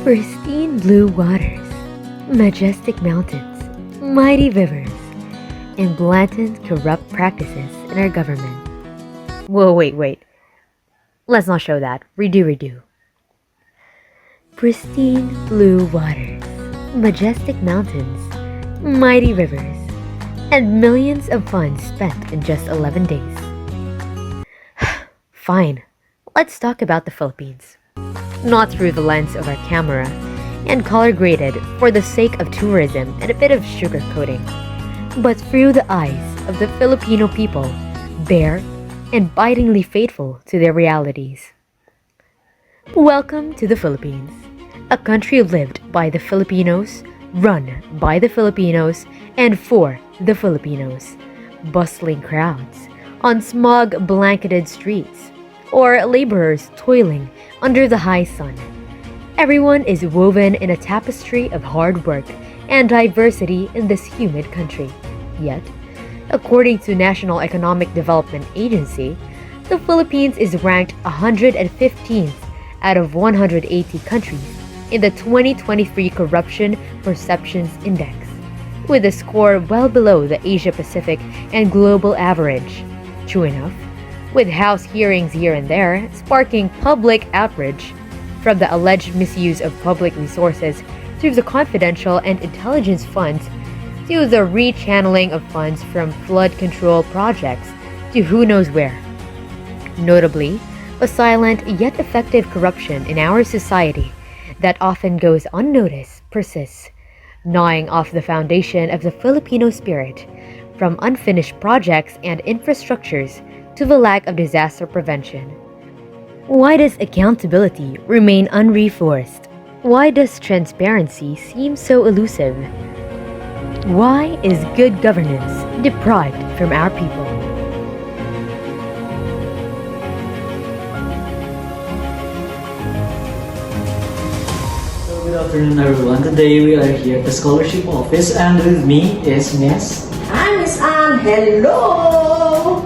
Pristine blue waters, majestic mountains, mighty rivers, and blatant corrupt practices in our government. Whoa, wait. Let's not show that. Redo. Pristine blue waters, majestic mountains, mighty rivers, and millions of funds spent in just 11 days. Fine, let's talk about the Philippines. Not through the lens of our camera, and color graded for the sake of tourism and a bit of sugarcoating, but through the eyes of the Filipino people, bare and bitingly faithful to their realities. Welcome to the Philippines, a country lived by the Filipinos, run by the Filipinos, and for the Filipinos. Bustling crowds on smog-blanketed streets, or laborers toiling under the high sun. Everyone is woven in a tapestry of hard work and diversity in this humid country. Yet, according to National Economic Development Agency, the Philippines is ranked 115th out of 180 countries in the 2023 Corruption Perceptions Index, with a score well below the Asia-Pacific and global average. True enough, with House hearings here and there sparking public outrage, from the alleged misuse of public resources through the confidential and intelligence funds to the rechanneling of funds from flood control projects to who knows where. Notably, a silent yet effective corruption in our society that often goes unnoticed persists, gnawing off the foundation of the Filipino spirit, from unfinished projects and infrastructures to the lack of disaster prevention. Why does accountability remain unreinforced? Why does transparency seem so elusive? Why is good governance deprived from our people? Good afternoon, everyone. Today we are here at the scholarship office, and with me is Miss. Hi, Miss Anne. Hello!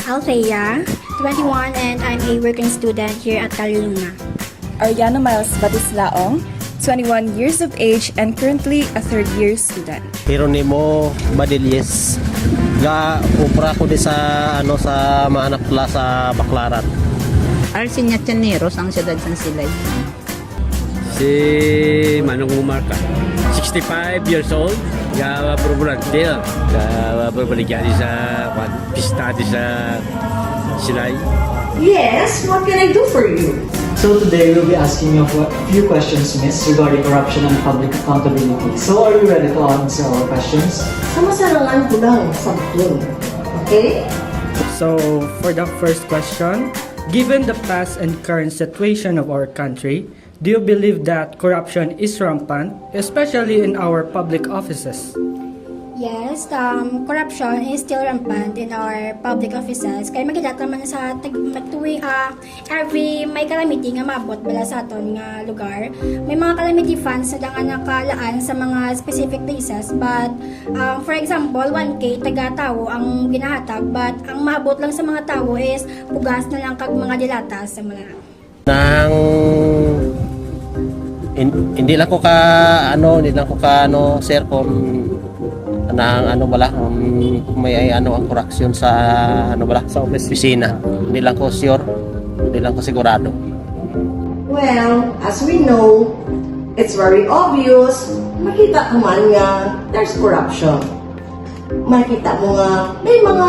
Althea, 21, and I'm a working student here at Caliluna. Ariana Miles Batislaong, 21 years of age and currently a third-year student. Jeronimo Badilles. Ga upra ko di sa sa Mahanap Plaza Baclaran. Arsinia Chaneros ang siyudad ng Silay. Si Manong Umarka, 65 years old, gawa probulantil, gawa berbaligyan sa pista sa Silay. Yes, what can I do for you? So today we'll be asking you a few questions, Miss, regarding corruption and public accountability. So are you ready to answer our questions? Samasarangan ko lang sa buklong. Okay? So, for the first question, given the past and current situation of our country, do you believe that corruption is rampant, especially in our public offices? Yes, corruption is still rampant in our public offices. Kaya magiging naman sa nagtuwing every may calamity nga mabot bala sa aton nga lugar. May mga calamity funds na nga nakalaan sa mga specific places. But, for example, 1K taga-tao ang ginahatag. But, ang mabot lang sa mga tao is bugas na lang kag mga dilata sa mga Nang hindi lang ko sir kung nang may ang corruption sa sa opisina. Hindi lang ko sure, hindi lang ko sigurado. Well, as we know, it's very obvious. Makita ko man nga there's corruption. Makita mo nga may mga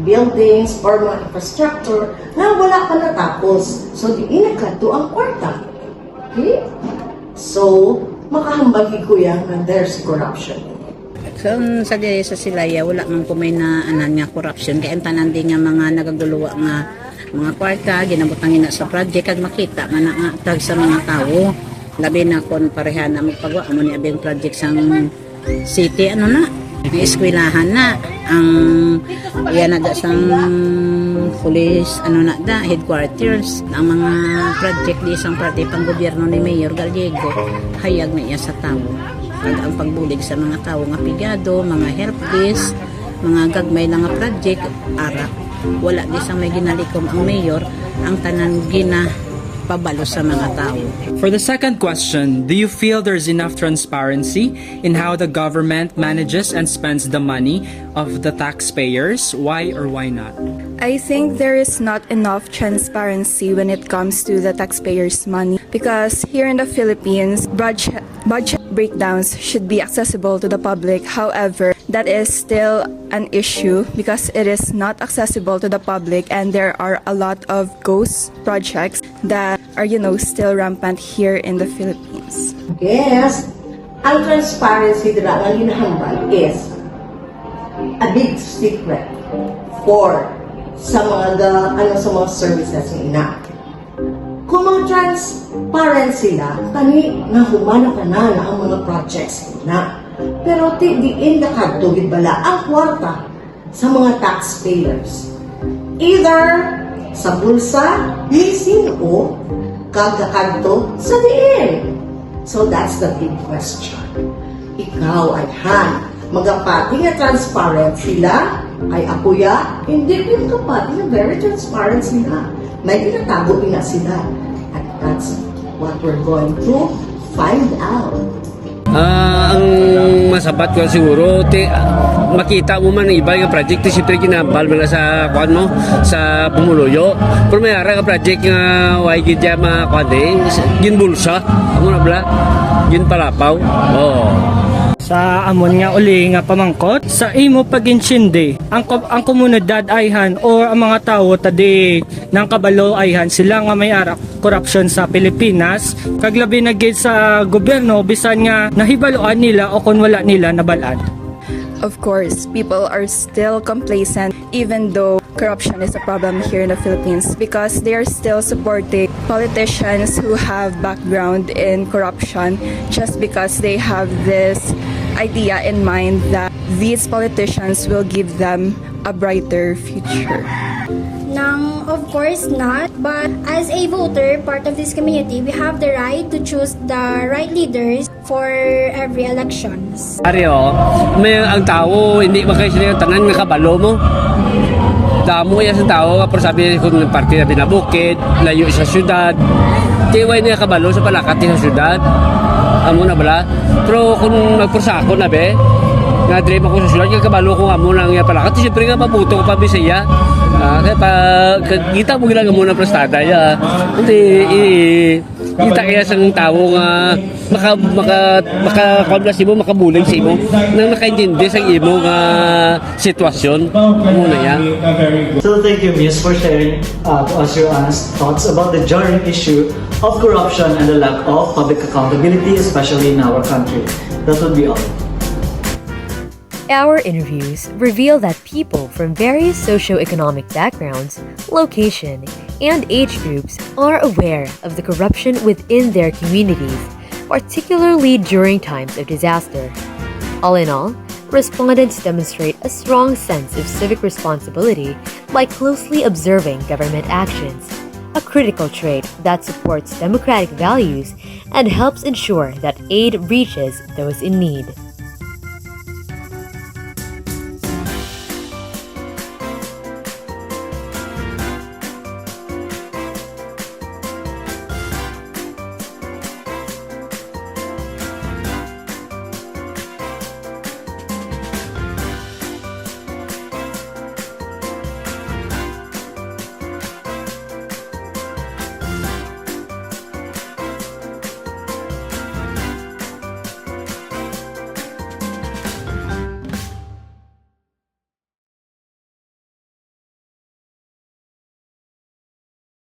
buildings or mga infrastructure na wala pa natapos. So, di inagkato ang kwarta. Okay? So, makahambagi ko yan na there's corruption. So, sa Silaya, wala man po may na nga corruption. Kaya tanan din nga mga nagaguluwa nga mga kwarta, ginabutang ina sa project, kag makita man nga tag sa mga tao. Labi na kon pareha na magpagawa mo ni abing project sang city, may eskwelahan na. Ang yan na sang police, headquarters. Ang mga project di isang parte pang gobyerno ni Mayor Gallego, hayag na iya sa tao. Ang pagbulig sa mga tao nga pigado, mga help desk, mga gagmay na nga project, arak. Wala di sa may ginalikom ang mayor, ang tanan pabalo sa mga tao. For the second question, do you feel there's enough transparency in how the government manages and spends the money of the taxpayers? Why or why not? I think there is not enough transparency when it comes to the taxpayers' money because here in the Philippines, budget breakdowns should be accessible to the public. However, that is still an issue because it is not accessible to the public and there are a lot of ghost projects that are, still rampant here in the Philippines. Yes, ang transparency na ang hinahambal is a big secret for sa mga services na. Kung mga transparency na, nga humana ka na ang mga projects na. Pero diin na kadtugid bala ang kwarta sa mga taxpayers. Either sa bulsa, lisin o kagakadto sa diin. So that's the big question. Ikaw ay magapati nga transparent sila ay akuya, hindi yung kapati na very transparent sila. May tinatago na sila. At that's what we're going to find out. Ang masabat ko siguro, makita mo man ang iba yung project, siyempre kinabal mo na sa sa Pumuluyo. Pero may ara ka project nga way gidya mga ginbulsa, amo na bala, ginpalapaw. Sa amon nga uli nga pamangkot, sa imo paginsyende, ang komunidad ayhan o ang mga tao tadi ng kabalo ayhan sila nga may arak korupsyon sa Pilipinas, kaglabi na gid sa gobyerno bisan nga nahibaloan nila o kung wala nila nabalaan. Of course, people are still complacent even though corruption is a problem here in the Philippines because they are still supporting politicians who have background in corruption just because they have this idea in mind that these politicians will give them a brighter future. Of course not, but as a voter, part of this community, we have the right to choose the right leaders for every elections. May ang tao, hindi makaisin yung tanan nga kabalo mo. Damo yan sa tao, kapag sabi kung party na binabukid, layo sa syudad, tiway niya kabalo sa palakat sa syudad. Amo na bala. Pero kung magpursa ako na nga drive ako sa syudad, kabalo ko amo na nga palakat, siyempre nga mabuto ko pa Bisaya. Kaya kita mo ginagawa muna prestada ya. Hindi kita kaya sang tao nga makakablas mo, makabulig sa imo nang nakaintindi sa imo nga sitwasyon muna yan. So thank you, Miss, for sharing to us your honest thoughts about the jarring issue of corruption and the lack of public accountability, especially in our country. That would be all. Our interviews reveal that people from various socioeconomic backgrounds, location, and age groups are aware of the corruption within their communities, particularly during times of disaster. All in all, respondents demonstrate a strong sense of civic responsibility by closely observing government actions, a critical trait that supports democratic values and helps ensure that aid reaches those in need.